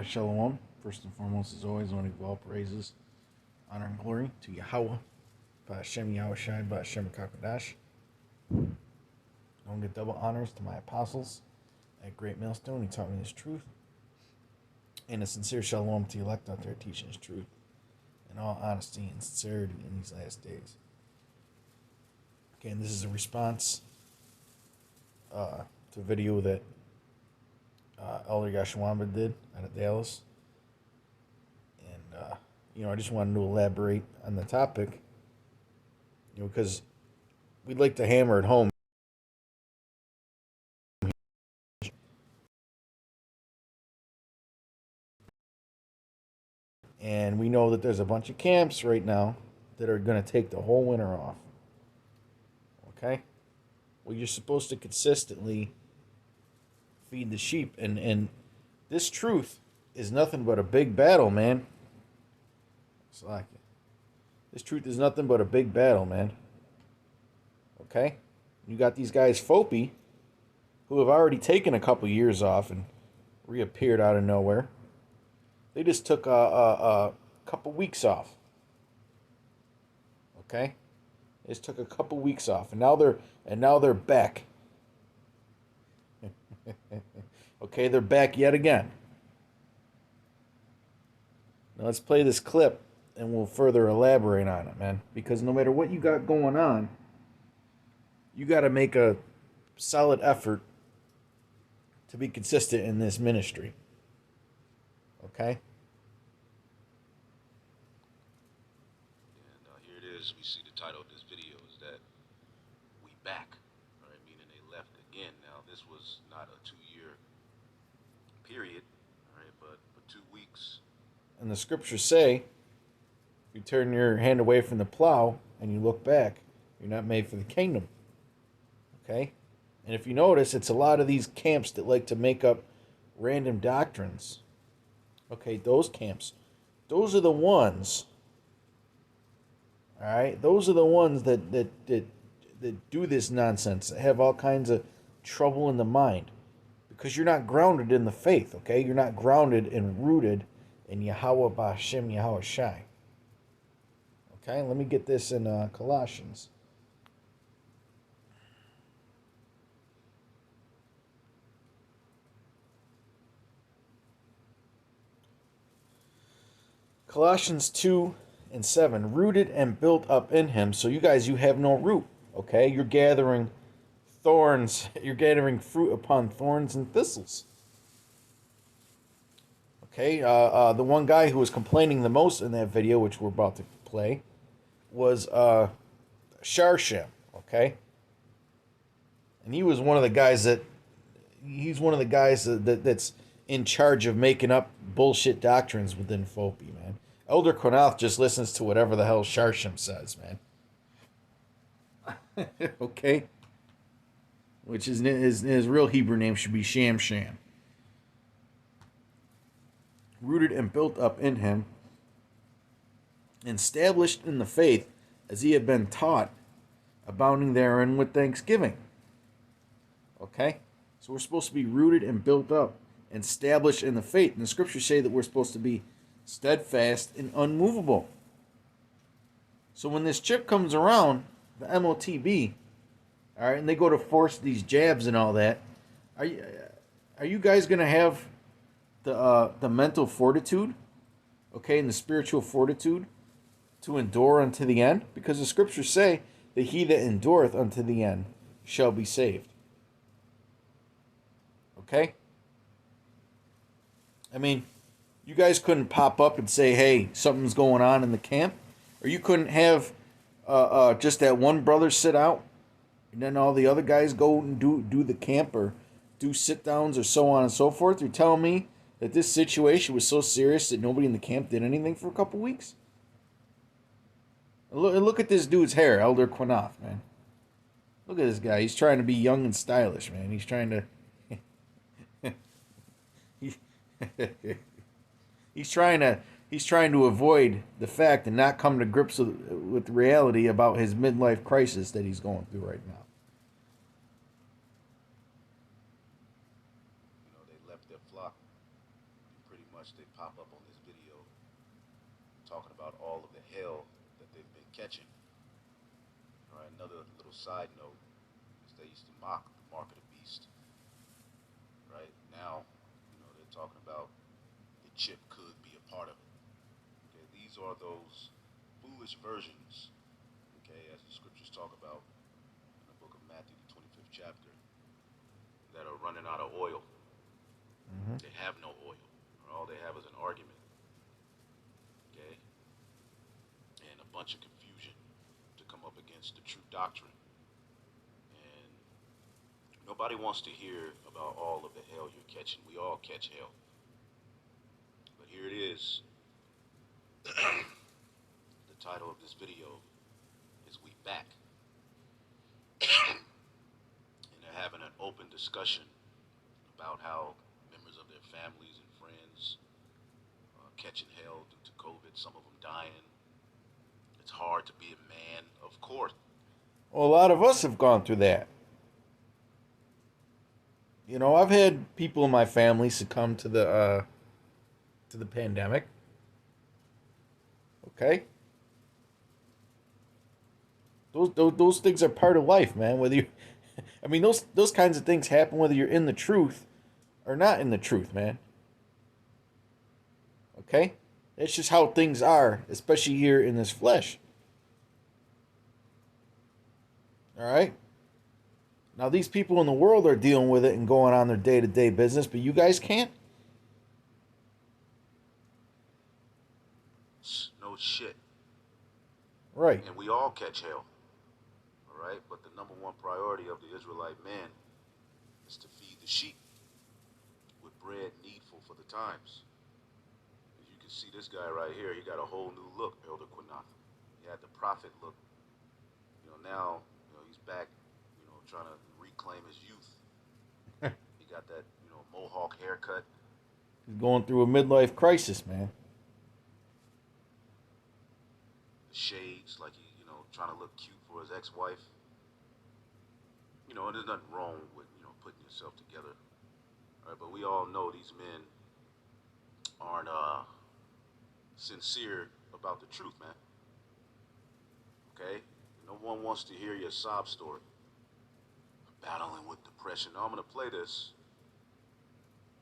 Shalom. First and foremost, as always, I want to give all praises, honor, and glory to Yahweh, Ba'Shem Yahushai, Ba'Shem Kakadash. I want to give double honors to my apostles at Great Millstone. He taught me his truth. And a sincere shalom to the elect out there teaching his truth in all honesty and sincerity in these last days. Okay, and this is a response to a video that Elder Yashwamba did out of Dallas. And, I just wanted to elaborate on the topic, because we'd like to hammer it home. And we know that there's a bunch of camps right now that are going to take the whole winter off. Okay? Well, you're supposed to consistently feed the sheep. And this truth is nothing but a big battle, man. It's like it. This truth is nothing but a big battle, man. Okay? You got these guys, Fopi, who have already taken a couple years off and reappeared out of nowhere. They just took a couple weeks off. Okay? They just took a couple weeks off, and now they're back. Okay, they're back yet again. Now let's play this clip, and we'll further elaborate on it, man. Because no matter what you got going on, you got to make a solid effort to be consistent in this ministry. Okay? And here it is. We see the title of this video is that we back. All right, meaning they left again. Now, this was not a 2-year period, all right, but for 2 weeks. And the scriptures say, you turn your hand away from the plow and you look back, you're not made for the kingdom. Okay? And if you notice, it's a lot of these camps that like to make up random doctrines. Okay, those camps. Those are the ones. All right? Those are the ones that do this nonsense, that have all kinds of trouble in the mind. Because you're not grounded in the faith, okay? You're not grounded and rooted in Yahweh Ba'Shem Yahushai. Okay, let me get this in Colossians. Colossians 2:7, rooted and built up in him. So you guys, you have no root, okay? You're gathering thorns. You're gathering fruit upon thorns and thistles. Okay, the one guy who was complaining the most in that video, which we're about to play, was Sharshem, okay? And he was one of the guys that's in charge of making up bullshit doctrines within Fopi, man. Elder Konath just listens to whatever the hell Sharshem says, man. Okay? Which his real Hebrew name should be Sham Sham. Rooted and built up in him, established in the faith as he had been taught, abounding therein with thanksgiving. Okay? So we're supposed to be rooted and built up, and established in the faith. And the scriptures say that we're supposed to be steadfast and unmovable. So when this chip comes around, the MOTB, all right, and they go to force these jabs and all that, are you guys going to have the mental fortitude, okay, and the spiritual fortitude to endure unto the end? Because the scriptures say that he that endureth unto the end shall be saved. Okay? I mean, you guys couldn't pop up and say, hey, something's going on in the camp. Or you couldn't have just that one brother sit out and then all the other guys go and do the camp or do sit-downs or so on and so forth. You're telling me that this situation was so serious that nobody in the camp did anything for a couple weeks? Look at this dude's hair, Elder Quinoth, man. Look at this guy. He's trying to be young and stylish, man. He's trying to... He's trying to avoid the fact and not come to grips with the reality about his midlife crisis that he's going through right now. They left their flock pretty much they pop up on this video talking about all of the hell that they've been catching. All right, another little side note is they used to mock the mark of the beast. Right now, they're talking about the chip could be a part of it. Okay, these are those foolish versions. Okay, as the scriptures talk about in the book of Matthew, the 25th chapter, that are running out of oil. Mm-hmm. They have no oil. All they have is an argument. Okay? And a bunch of confusion to come up against the true doctrine. And nobody wants to hear about all of the hell you're catching. We all catch hell. But here it is. The title of this video is We Back. And they're having an open discussion about how members of their families and friends catching hell due to COVID, some of them dying. It's hard to be a man, of course. Well, a lot of us have gone through that. I've had people in my family succumb to the pandemic. Okay? Those things are part of life, man. Whether you those kinds of things happen whether you're in the truth or not in the truth, man. Okay? It's just how things are, especially here in this flesh. Alright? Now, these people in the world are dealing with it and going on their day-to-day business, but you guys can't? No shit. Right. And we all catch hell. Alright? But the number one priority of the Israelite man is to feed the sheep with bread needful for the times. As you can see this guy right here, he got a whole new look, Elder Quinath. He had the prophet look. Now, he's back, trying to reclaim his youth. He got that, mohawk haircut. He's going through a midlife crisis, man. The shades, like he, trying to look cute for his ex-wife. And there's nothing wrong with, putting yourself together. All right, but we all know these men aren't sincere about the truth, man. Okay? No one wants to hear your sob story. Battling with depression. Now I'm going to play this.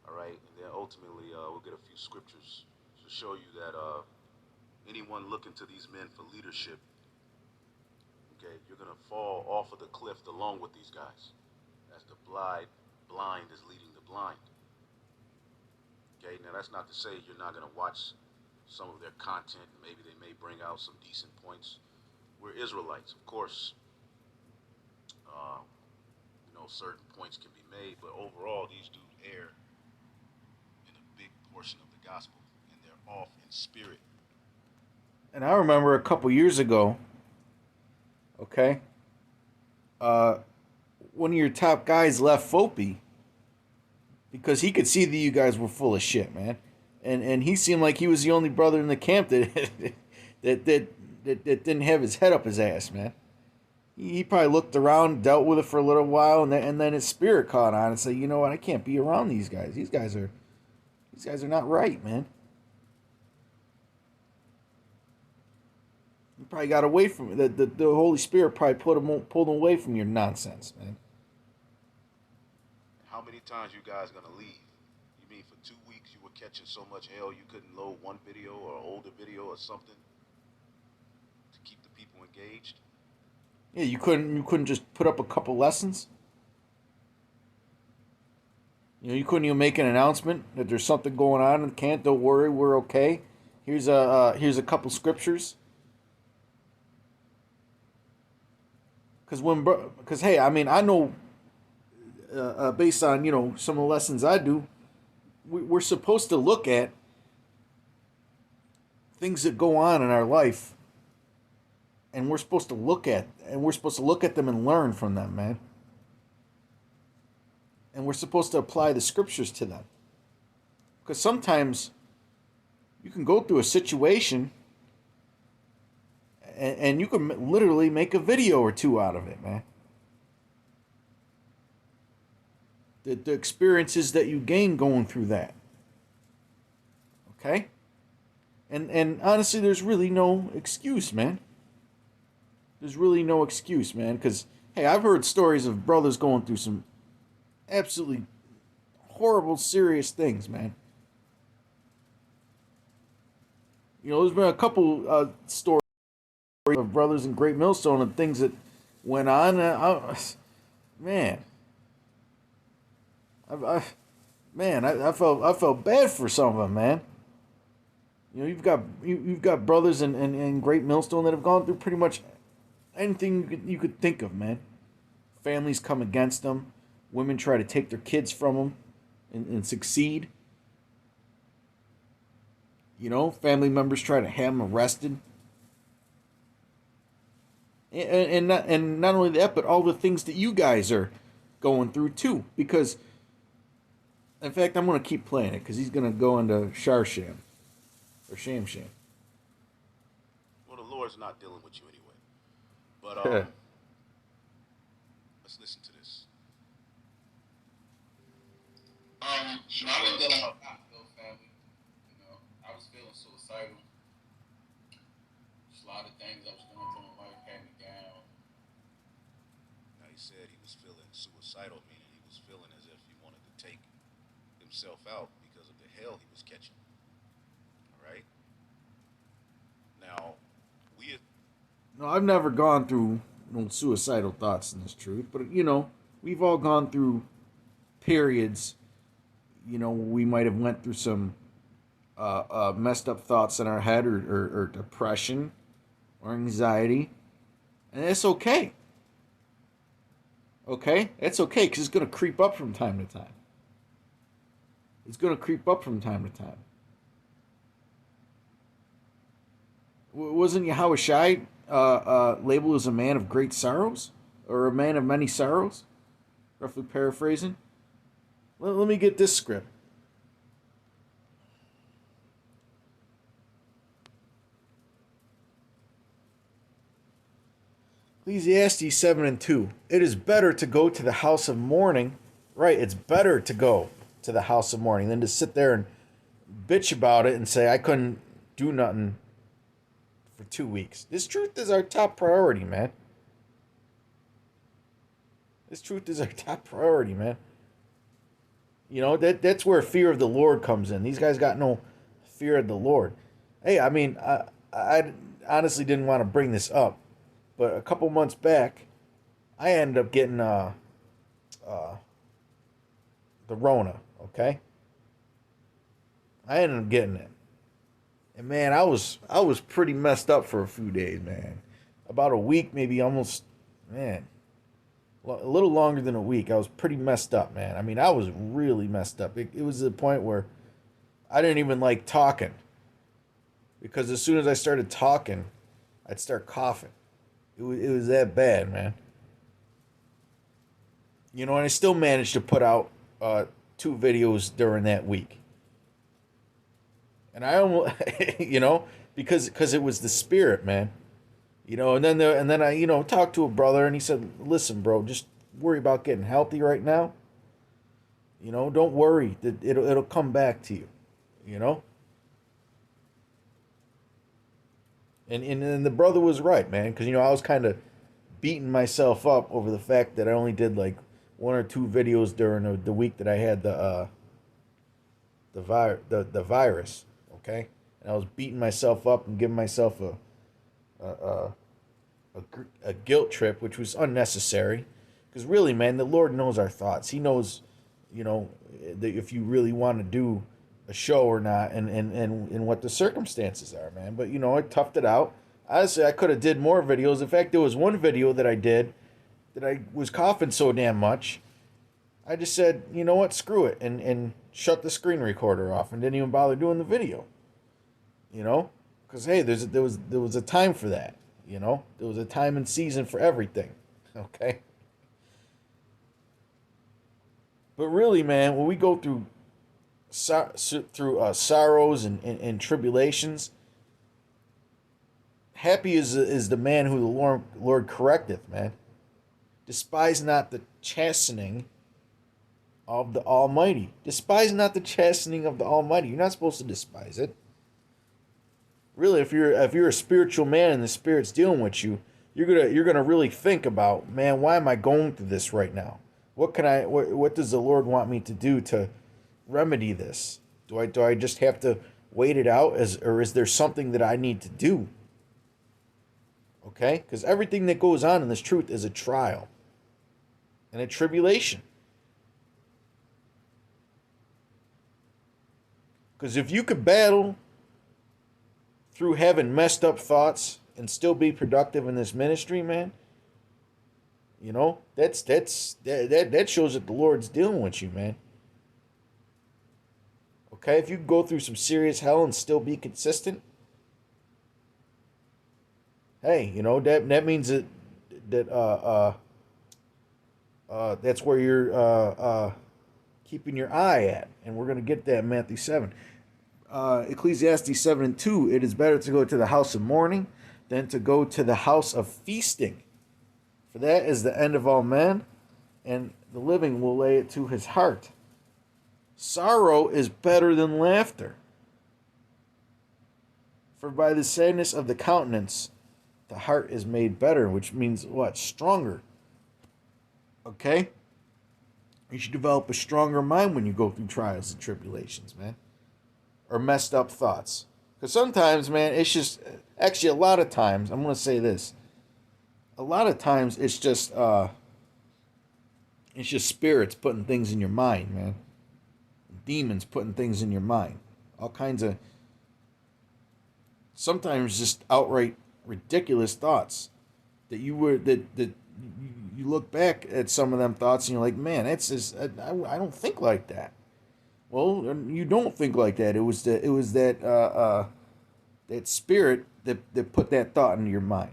All right? And then ultimately we'll get a few scriptures to show you that anyone looking to these men for leadership, okay, you're going to fall off of the cliff along with these guys. As the blind is leading the blind. Okay? Now that's not to say you're not going to watch some of their content. Maybe they may bring out some decent points. We're Israelites, of course. Certain points can be made, but overall, these dudes err in a big portion of the gospel, and they're off in spirit. And I remember a couple years ago, okay, one of your top guys left FOPI because he could see that you guys were full of shit, man. And he seemed like he was the only brother in the camp that didn't have his head up his ass, man. He probably looked around, dealt with it for a little while, and then his spirit caught on and said, "You know what? I can't be around these guys. These guys are not right, man." You probably got away from it. The Holy Spirit probably pulled him away from your nonsense, man. How many times you guys gonna leave? You mean for 2 weeks you were catching so much hell you couldn't load one video or an older video or something to keep the people engaged? Yeah, you couldn't just put up a couple lessons. You couldn't even make an announcement that there's something going on in the camp. Don't worry, we're okay. Here's a couple scriptures. Because hey, I know based on some of the lessons I do, we're supposed to look at things that go on in our life. And we're supposed to look at them and learn from them, man. And we're supposed to apply the scriptures to them. Because sometimes you can go through a situation and you can literally make a video or two out of it, man. The experiences that you gain going through that. Okay? And honestly, there's really no excuse, man. There's really no excuse, man, because, hey, I've heard stories of brothers going through some absolutely horrible, serious things, man. You know, there's been a couple stories of brothers in Great Millstone and things that went on. Man, I, I felt bad for some of them, man. You know, you've got brothers in Great Millstone that have gone through pretty much anything you could think of, man. Families come against them. Women try to take their kids from them and succeed. You know, family members try to have them arrested. And not only that, but all the things that you guys are going through too. Because, in fact, I'm going to keep playing it because he's going to go into Sharsham or Sham Sham. Well, the Lord's not dealing with you anyway. But let's listen to this. I've been dealing with Knoxville family. You know, I was feeling suicidal. Just a lot of things I was going through in life had me down. Now, he said he was feeling suicidal, meaning he was feeling as if he wanted to take himself out because of the hell he was catching. All right? Now, No, I've never gone through no suicidal thoughts in this truth, but you know, we've all gone through periods. You know, we might have went through some messed up thoughts in our head, or depression, or anxiety, and it's okay. Okay, it's okay because it's gonna creep up from time to time. It's gonna creep up from time to time. Wasn't Yahushai labeled as a man of great sorrows, or a man of many sorrows? Roughly paraphrasing. Let me get this script. Ecclesiastes 7:2. It is better to go to the house of mourning. Right, it's better to go to the house of mourning than to sit there and bitch about it and say, I couldn't do nothing for 2 weeks. This truth is our top priority, man. This truth is our top priority, man. You know, that's where fear of the Lord comes in. These guys got no fear of the Lord. Hey, I mean, I honestly didn't want to bring this up, but a couple months back, I ended up getting the Rona, okay? I ended up getting it. And man, I was pretty messed up for a few days, man. About a week, maybe almost, man, a little longer than a week. I was pretty messed up, man. I mean, I was really messed up. It was to the point where I didn't even like talking. Because as soon as I started talking, I'd start coughing. It was that bad, man. You know, and I still managed to put out 2 videos during that week. And I almost, you know, because it was the spirit, man. You know, and then I, you know, talked to a brother and he said, "Listen, bro, just worry about getting healthy right now. You know, don't worry. It'll come back to you. You know." And the brother was right, man, because you know I was kind of beating myself up over the fact that I only did like 1 or 2 videos during the week that I had the virus, okay? And I was beating myself up and giving myself a guilt trip, which was unnecessary. Because really, man, the Lord knows our thoughts. He knows, you know, that if you really want to do a show or not, and what the circumstances are, man. But you know, I toughed it out. Honestly, I could have did more videos. In fact, there was one video that I did that I was coughing so damn much. I just said, you know what, screw it, and shut the screen recorder off and didn't even bother doing the video. You know, because hey, there was a time for that. You know, there was a time and season for everything. Okay. But really, man, when we go through sorrows and tribulations, happy is the man who the Lord correcteth, man. Despise not the chastening of the Almighty. Despise not the chastening of the Almighty. You're not supposed to despise it. Really, if you're a spiritual man and the Spirit's dealing with you, you're gonna really think about, man, why am I going through this right now? What does the Lord want me to do to remedy this? Do I just have to wait it out, or is there something that I need to do? Okay, because everything that goes on in this truth is a trial and a tribulation. Because if you could battle through having messed up thoughts and still be productive in this ministry, man, that shows that the Lord's dealing with you, man. Okay, if you can go through some serious hell and still be consistent, hey, that means that that's where you're keeping your eye at, and we're gonna get that in Matthew 7. Ecclesiastes 7:2. It is better to go to the house of mourning than to go to the house of feasting, for that is the end of all men, and the living will lay it to his heart. Sorrow is better than laughter, for by the sadness of the countenance the heart is made better, which means what? Stronger. Okay? You should develop a stronger mind when you go through trials and tribulations, man. Or messed up thoughts. Because sometimes, man, it's just, actually a lot of times, I'm going to say this. A lot of times it's just spirits putting things in your mind, man. Demons putting things in your mind. All kinds of, sometimes just outright ridiculous thoughts that you look back at some of them thoughts and you're like, man, that's just, I don't think like that. Well, you don't think like that. It was that spirit that put that thought into your mind.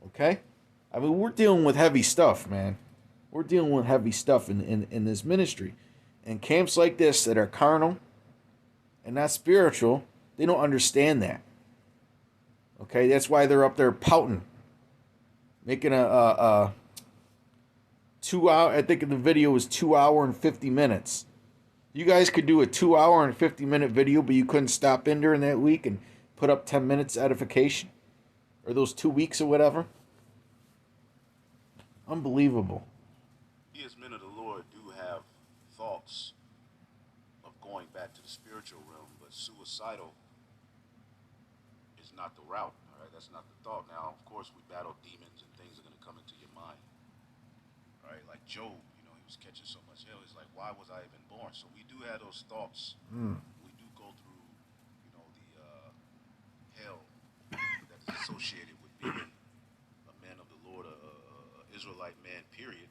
Okay? I mean, we're dealing with heavy stuff, man. We're dealing with heavy stuff in this ministry. And camps like this that are carnal and not spiritual, they don't understand that. Okay? That's why they're up there pouting. Making a 2 hour, I think the video was 2 hour and 50 minutes. You guys could do a 2 hour and 50-minute video, but you couldn't stop in during that week and put up 10 minutes edification? Or those 2 weeks or whatever? Unbelievable. We as men of the Lord do have thoughts of going back to the spiritual realm, but suicidal is not the route. All right, that's not the thought. Now, of course, we battle demons and things are going to come into your mind. All right, like Job, he was catching so much hell. He's like, why was I even born? So we do have those thoughts. We do go through, the hell that is associated with being a man of the Lord, a Israelite man, period.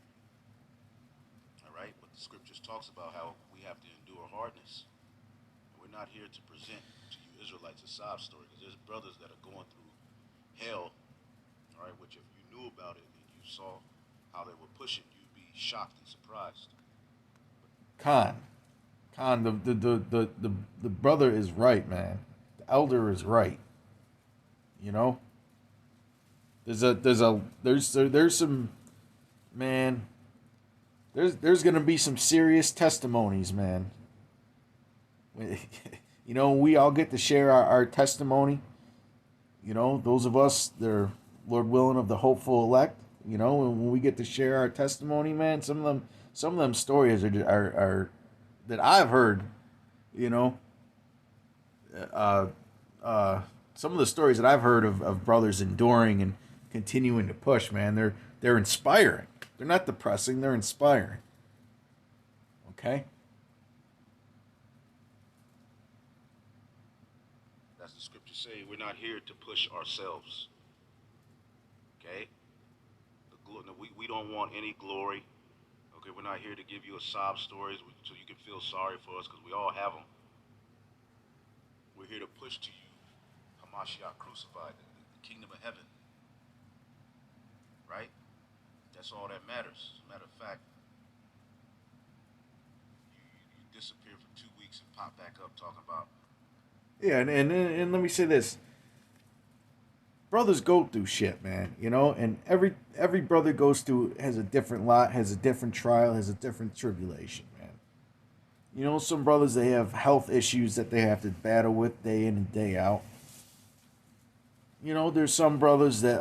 All right, but the scriptures talks about how we have to endure hardness. And we're not here to present to you Israelites a sob story, because there's brothers that are going through hell. All right, which if you knew about it and you saw how they were pushing, you'd be shocked and surprised. Khan, the brother is right, man. The elder is right. There's some, man. There's gonna be some serious testimonies, man. We all get to share our testimony. Those of us that are, Lord willing, of the hopeful elect. When we get to share our testimony, man, some of them stories are that I've heard, some of the stories that I've heard of brothers enduring and continuing to push, man, they're inspiring. They're not depressing, they're inspiring. Okay? That's the scriptures say. We're not here to push ourselves. Okay? We don't want any glory. Okay, we're not here to give you a sob stories so you can feel sorry for us, because we all have them. We're here to push to you Hamashiach crucified, the kingdom of heaven. Right? That's all that matters. As a matter of fact, you disappear for 2 weeks and pop back up talking about. Yeah, and let me say this. Brothers go through shit, man, and every brother goes through, has a different lot, has a different trial, has a different tribulation, man. You know, some brothers, they have health issues that they have to battle with day in and day out. You know, there's some brothers that,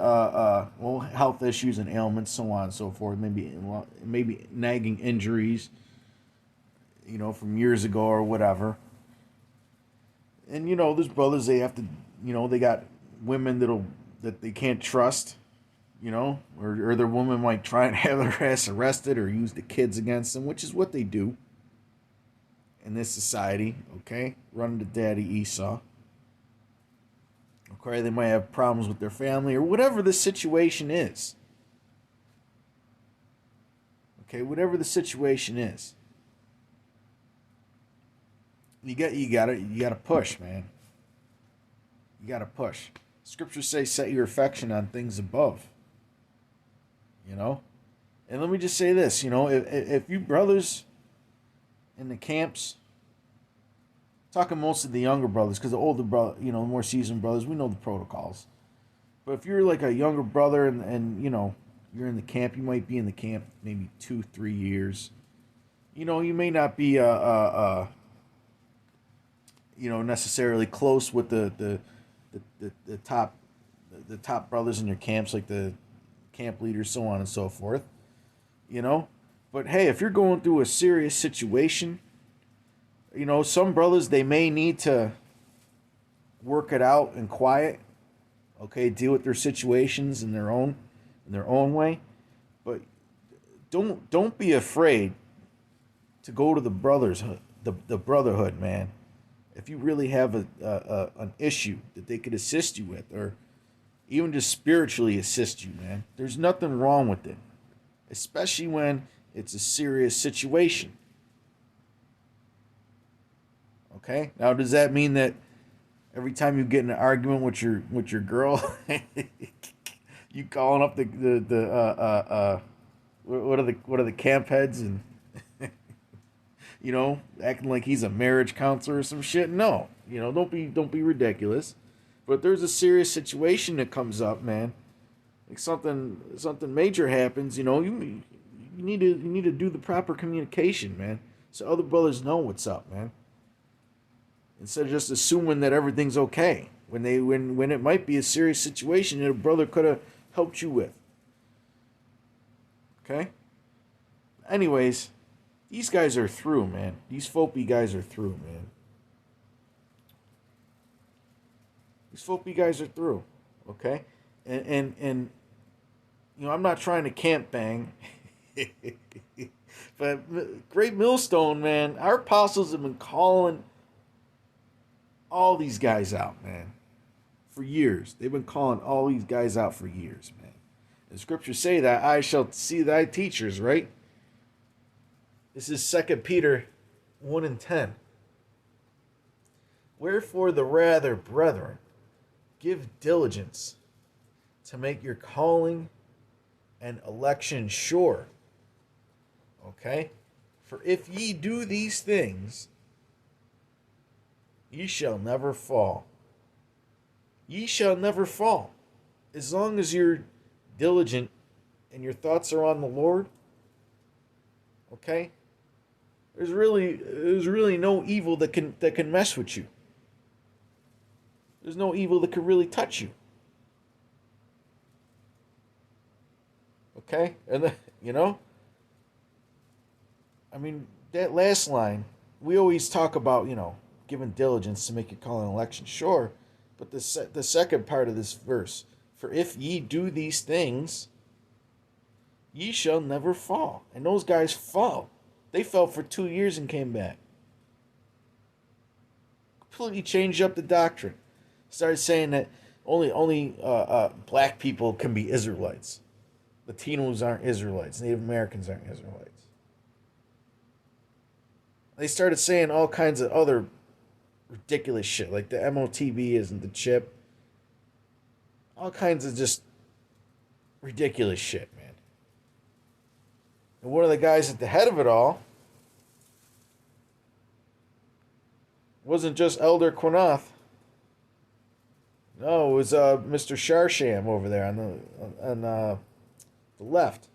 well, health issues and ailments, so on and so forth. Maybe nagging injuries, you know, from years ago or whatever. And you know, there's brothers, they have to, you know, they got women that they can't trust, you know, or their woman might try and have their ass arrested or use the kids against them, which is what they do in this society. Okay, run to Daddy Esau. Okay, they might have problems with their family or whatever the situation is. Okay, whatever the situation is. You gotta push, man. You gotta push. Scriptures say, set your affection on things above. You know? And let me just say this, you know, if you brothers in the camps, talking most of the younger brothers, because the older brother, you know, more seasoned brothers, we know the protocols. But if you're like a younger brother and you know, you're in the camp, you might be in the camp maybe 2-3 years. You know, you may not be you know, necessarily close with the top brothers in your camps, like the camp leaders, so on and so forth. You know, but hey, if you're going through a serious situation, you know, some brothers, they may need to work it out in quiet. Okay, deal with their situations in their own way, but don't be afraid to go to the brotherhood, man. If you really have an issue that they could assist you with, or even just spiritually assist you, man, there's nothing wrong with it, especially when it's a serious situation. Okay? Now, does that mean that every time you get in an argument with your girl, you calling up what are the camp heads and you know, acting like he's a marriage counselor or some shit? No, you know, don't be ridiculous. But if there's a serious situation that comes up, man, like something major happens, you know, you need to do the proper communication, man, so other brothers know what's up, man. Instead of just assuming that everything's okay when it might be a serious situation that a brother could have helped you with. Okay? Anyways, these guys are through, man. These Fopi guys are through, man. These Fopi guys are through. Okay? And you know, I'm not trying to camp bang. But Great Millstone, man, our apostles have been calling all these guys out, man, for years. They've been calling all these guys out for years, man. The scriptures say that I shall see thy teachers, right? This is 2 Peter 1:10. Wherefore the rather, brethren, give diligence to make your calling and election sure. Okay? For if ye do these things, ye shall never fall. Ye shall never fall. As long as you're diligent and your thoughts are on the Lord, okay? There's really no evil that can mess with you. There's no evil that can really touch you. Okay? And you know, I mean, that last line, we always talk about, you know, giving diligence to make your calling and election sure, but the second part of this verse, for if ye do these things, ye shall never fall. And those guys fall. They fell for 2 years and came back. Completely changed up the doctrine. Started saying that only black people can be Israelites. Latinos aren't Israelites. Native Americans aren't Israelites. They started saying all kinds of other ridiculous shit, like the MOTB isn't the chip. All kinds of just ridiculous shit, man. And one of the guys at the head of it all wasn't just Elder Quinath. No, it was Mr. Sharsham over there on the left.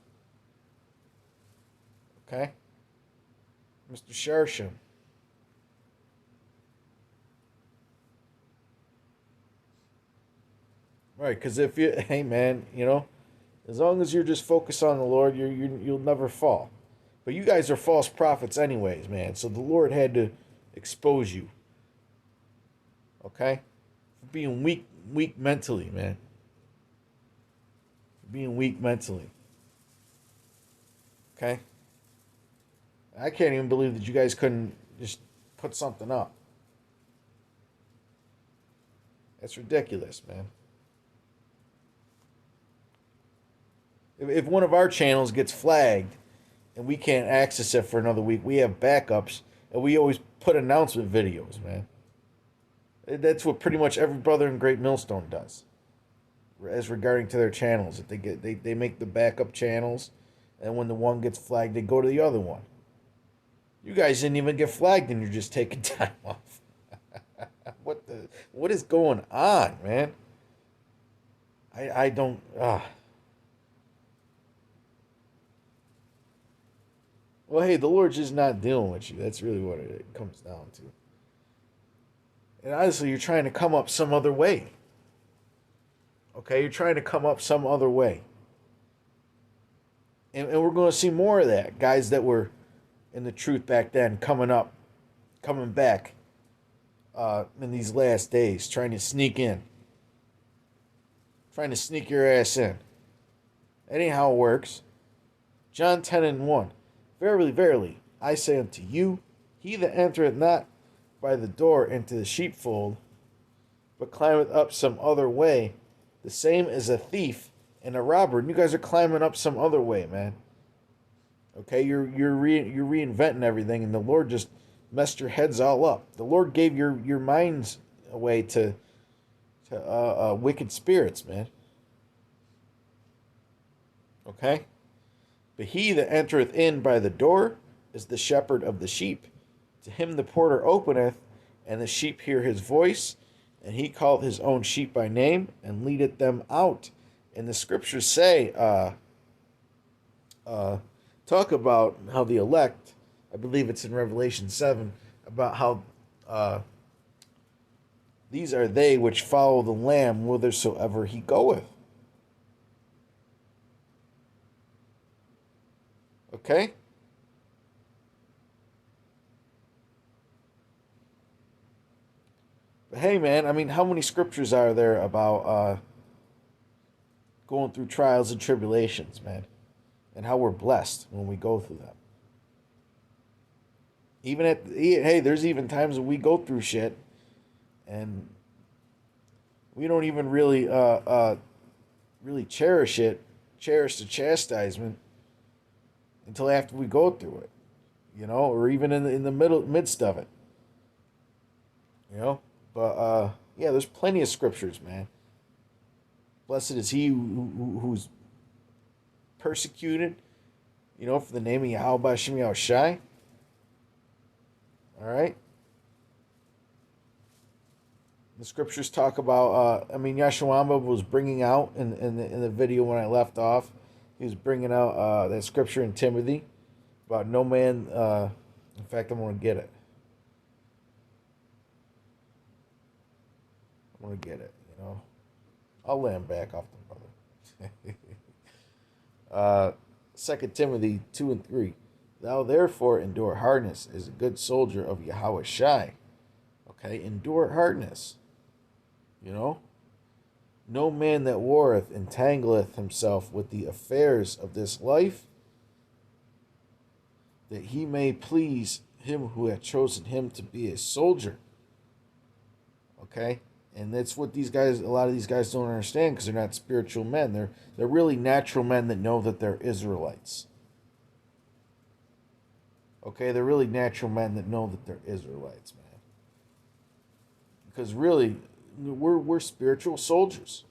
Okay? Mr. Sharsham. Right, because if you, hey man, as long as you're just focused on the Lord, you'll never fall. But you guys are false prophets, anyways, man. So the Lord had to expose you, okay? For being weak mentally, man. For being weak mentally, okay? I can't even believe that you guys couldn't just put something up. That's ridiculous, man. If one of our channels gets flagged and we can't access it for another week, we have backups and we always put announcement videos, man. That's what pretty much every brother in Great Millstone does, as regarding to their channels. If they make the backup channels, and when the one gets flagged, they go to the other one. You guys didn't even get flagged, and you're just taking time off. What is going on, man? I don't. Well, hey, the Lord's just not dealing with you. That's really what it comes down to. And honestly, you're trying to come up some other way. Okay, you're trying to come up some other way. And we're going to see more of that. Guys that were in the truth back then coming back in these last days, trying to sneak in. Trying to sneak your ass in. That ain't how it works. John 10:1. Verily, verily, I say unto you, he that entereth not by the door into the sheepfold, but climbeth up some other way, the same is a thief and a robber. And you guys are climbing up some other way, man. Okay, you're reinventing everything, and the Lord just messed your heads all up. The Lord gave your minds away to wicked spirits, man. Okay? But he that entereth in by the door is the shepherd of the sheep. To him the porter openeth, and the sheep hear his voice, and he calleth his own sheep by name, and leadeth them out. And the scriptures say, talk about how the elect, I believe it's in Revelation 7, about how these are they which follow the Lamb whithersoever he goeth. Okay? But hey, man, I mean, how many scriptures are there about going through trials and tribulations, man? And how we're blessed when we go through them. Hey, there's even times when we go through shit and we don't even really cherish the chastisement until after we go through it, or even in the midst of it, But yeah, there's plenty of scriptures, man. Blessed is he who's persecuted, for the name of Yahweh Hashem Yahushai. All right. The scriptures talk about. Yahshua was bringing out in the video when I left off. He was bringing out that scripture in Timothy about no man. In fact, I'm going to get it. I'm going to get it, I'll land back off the brother. 2 Timothy 2:3. Thou therefore endure hardness as a good soldier of Yahweh Shai. Okay, endure hardness. No man that warreth entangleth himself with the affairs of this life, that he may please him who hath chosen him to be a soldier. Okay? And that's what a lot of these guys don't understand, because they're not spiritual men. They're really natural men that know that they're Israelites. Okay? They're really natural men that know that they're Israelites, man. Because really, we're spiritual soldiers.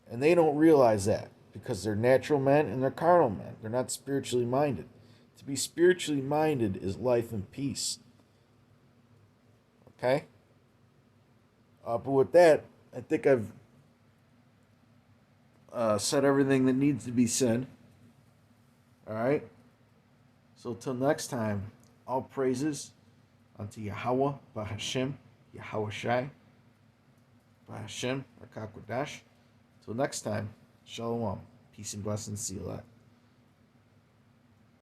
And they don't realize that, because they're natural men and they're carnal men. They're not spiritually minded. To be spiritually minded is life and peace. Okay? But with that, I think I've said everything that needs to be said. All right? So till next time, all praises unto Yahweh, Bahashem, Yahweh Shai. by Hashem, Rakakwadash. Till next time, Shalom. Peace and blessings. See you later.